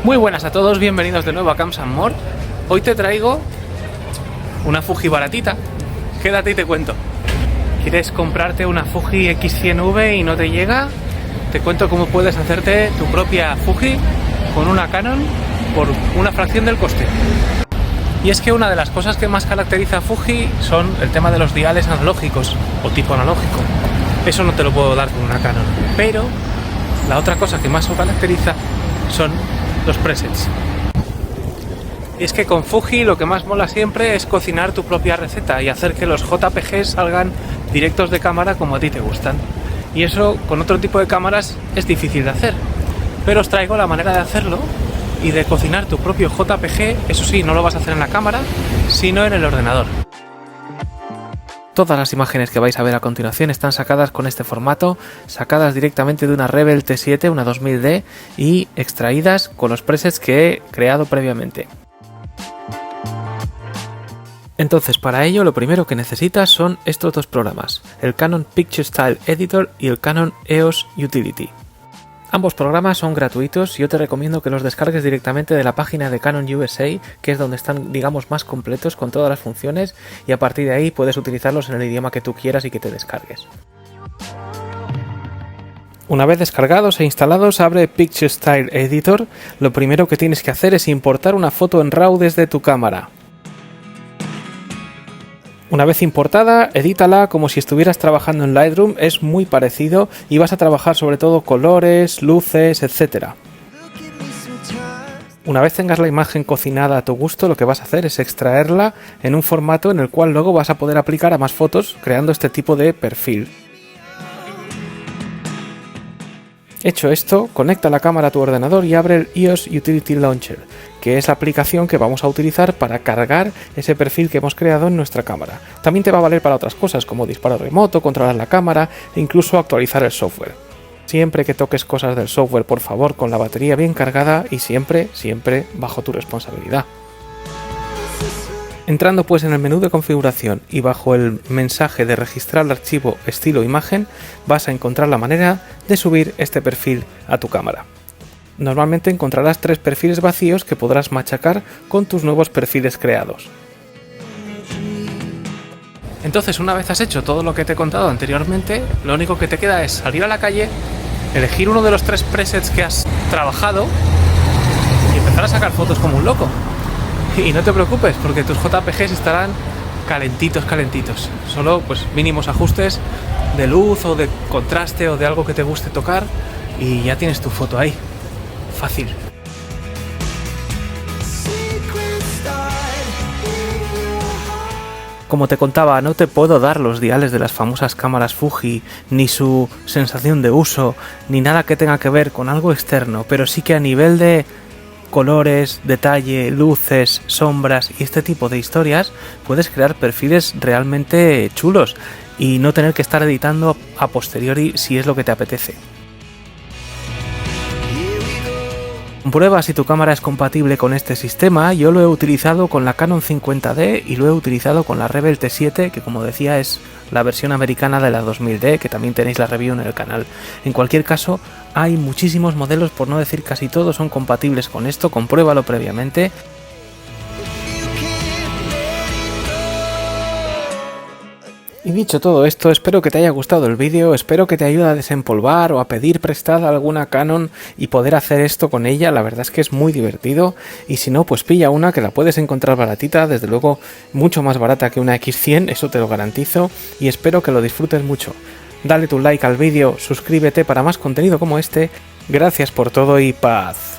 Muy buenas a todos, bienvenidos de nuevo a Camps and More. Hoy te traigo una Fuji baratita. Quédate y te cuento. ¿Quieres comprarte una Fuji X100V y no te llega? Te cuento cómo puedes hacerte tu propia Fuji con una Canon por una fracción del coste. Y es que una de las cosas que más caracteriza a Fuji son el tema de los diales analógicos o tipo analógico. Eso no te lo puedo dar con una Canon. Pero la otra cosa que más lo caracteriza son los presets. Y es que con Fuji lo que más mola siempre es cocinar tu propia receta y hacer que los JPG salgan directos de cámara como a ti te gustan. Y eso con otro tipo de cámaras es difícil de hacer. Pero os traigo la manera de hacerlo y de cocinar tu propio JPG. Eso sí, no lo vas a hacer en la cámara, sino en el ordenador. Todas las imágenes que vais a ver a continuación están sacadas con este formato, sacadas directamente de una Rebel T7, una 2000D, y extraídas con los presets que he creado previamente. Entonces, para ello lo primero que necesitas son estos dos programas, el Canon Picture Style Editor y el Canon EOS Utility. Ambos programas son gratuitos y yo te recomiendo que los descargues directamente de la página de Canon USA, que es donde están, digamos, más completos con todas las funciones, y a partir de ahí puedes utilizarlos en el idioma que tú quieras y que te descargues. Una vez descargados e instalados, abre Picture Style Editor. Lo primero que tienes que hacer es importar una foto en RAW desde tu cámara. Una vez importada, edítala como si estuvieras trabajando en Lightroom, es muy parecido y vas a trabajar sobre todo colores, luces, etc. Una vez tengas la imagen cocinada a tu gusto, lo que vas a hacer es extraerla en un formato en el cual luego vas a poder aplicar a más fotos creando este tipo de perfil. Hecho esto, conecta la cámara a tu ordenador y abre el EOS Utility Launcher, que es la aplicación que vamos a utilizar para cargar ese perfil que hemos creado en nuestra cámara. También te va a valer para otras cosas como disparo remoto, controlar la cámara e incluso actualizar el software. Siempre que toques cosas del software, por favor, con la batería bien cargada y siempre bajo tu responsabilidad. Entrando pues en el menú de configuración y bajo el mensaje de registrar el archivo estilo imagen, vas a encontrar la manera de subir este perfil a tu cámara. Normalmente encontrarás 3 perfiles vacíos que podrás machacar con tus nuevos perfiles creados. Entonces, una vez has hecho todo lo que te he contado anteriormente, lo único que te queda es salir a la calle, elegir uno de los 3 presets que has trabajado y empezar a sacar fotos como un loco. Y no te preocupes, porque tus JPGs estarán calentitos. Solo pues mínimos ajustes de luz o de contraste o de algo que te guste tocar y ya tienes tu foto ahí. Fácil. Como te contaba, no te puedo dar los diales de las famosas cámaras Fuji, ni su sensación de uso, ni nada que tenga que ver con algo externo, pero sí que a nivel de colores, detalle, luces, sombras y este tipo de historias, puedes crear perfiles realmente chulos y no tener que estar editando a posteriori si es lo que te apetece. Comprueba si tu cámara es compatible con este sistema. Yo lo he utilizado con la Canon 50D y lo he utilizado con la Rebel T7, que como decía es la versión americana de la 2000D, que también tenéis la review en el canal. En cualquier caso, hay muchísimos modelos, por no decir casi todos, son compatibles con esto. Compruébalo previamente. Y dicho todo esto, espero que te haya gustado el vídeo, espero que te ayude a desempolvar o a pedir prestada alguna Canon y poder hacer esto con ella. La verdad es que es muy divertido, y si no, pues pilla una que la puedes encontrar baratita, desde luego mucho más barata que una X100, eso te lo garantizo, y espero que lo disfrutes mucho. Dale tu like al vídeo, suscríbete para más contenido como este. Gracias por todo y paz.